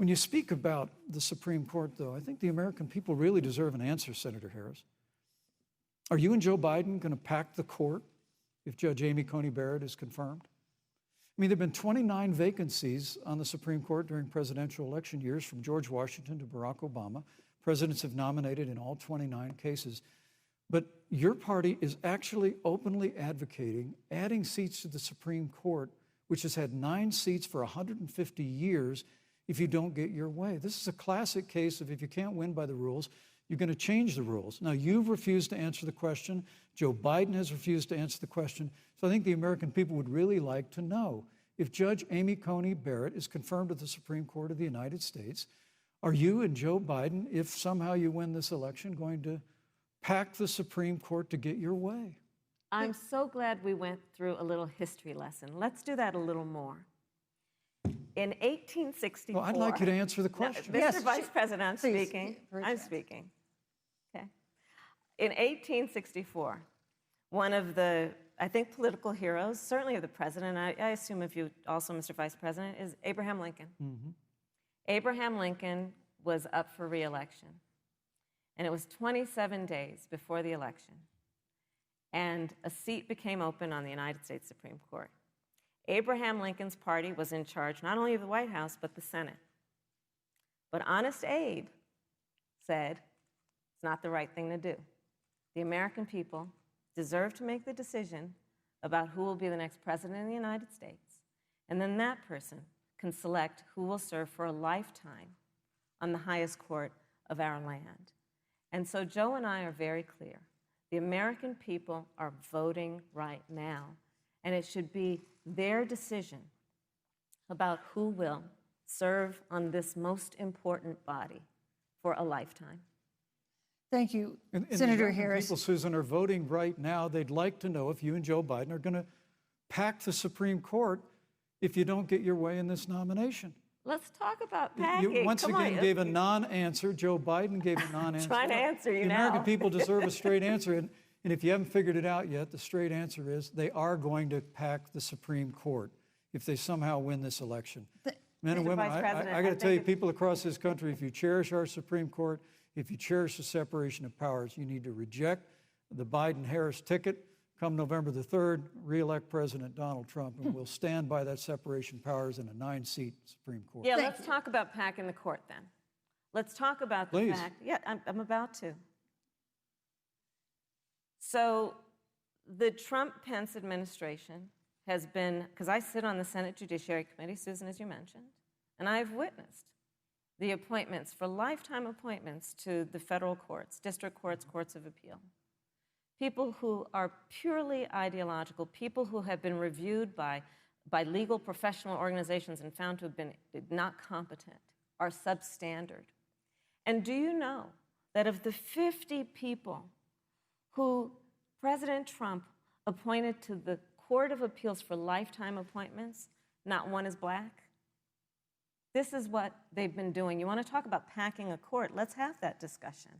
When you speak about the Supreme Court, though, I think the American people really deserve an answer, Senator Harris. Are you and Joe Biden going to pack the court if Judge Amy Coney Barrett is confirmed? I mean, there have been 29 vacancies on the Supreme Court during presidential election years, from George Washington to Barack Obama. Presidents have nominated in all 29 cases. But your party is actually openly advocating adding seats to the Supreme Court, which has had 9 seats for 150 years, if you don't get your way. This is a classic case of if you can't win by the rules, you're going to change the rules. Now, you've refused to answer the question. Joe Biden has refused to answer the question. So I think the American people would really like to know, if Judge Amy Coney Barrett is confirmed to the Supreme Court of the United States, are you and Joe Biden, if somehow you win this election, going to pack the Supreme Court to get your way? I'm so glad we went through a little history lesson. Let's do that a little more. In 1864... Well, I'd like you to answer the question. No, Mr. Vice President, I'm speaking. I'm speaking. Okay. In 1864, one of the, I think, political heroes, certainly of the president, I assume if you also, Mr. Vice President, is Abraham Lincoln. Mm-hmm. Abraham Lincoln was up for re-election. And it was 27 days before the election. And a seat became open on the United States Supreme Court. Abraham Lincoln's party was in charge not only of the White House, but the Senate. But Honest Abe said it's not the right thing to do. The American people deserve to make the decision about who will be the next president of the United States. And then that person can select who will serve for a lifetime on the highest court of our land. And so Joe and I are very clear. The American people are voting right now, and it should be their decision about who will serve on this most important body for a lifetime. Thank you, and Senator Harris. People, Susan, are voting right now. They'd like to know if you and Joe Biden are going to pack the Supreme Court if you don't get your way in this nomination. Let's talk about packing. You once again gave a non-answer. Joe Biden gave a non-answer. Trying to answer you now. The American people deserve a straight answer. And if you haven't figured it out yet, the straight answer is they are going to pack the Supreme Court if they somehow win this election. Men and women, I got to tell you, people across this country, if you cherish our Supreme Court, if you cherish the separation of powers, you need to reject the Biden-Harris ticket. Come November the 3rd, re-elect President Donald Trump, and we'll stand by that separation of powers in a 9-seat Supreme Court. Yeah, let's talk about packing the court then. Let's talk about the fact. Yeah, I'm about to. So the Trump-Pence administration has been, because I sit on the Senate Judiciary Committee, Susan, as you mentioned, and I've witnessed the appointments for lifetime appointments to the federal courts, district courts, courts of appeal. People who are purely ideological, people who have been reviewed by legal professional organizations and found to have been not competent, are substandard. And do you know that of the 50 people who President Trump appointed to the Court of Appeals for lifetime appointments, not one is black? This is what they've been doing. You want to talk about packing a court? Let's have that discussion.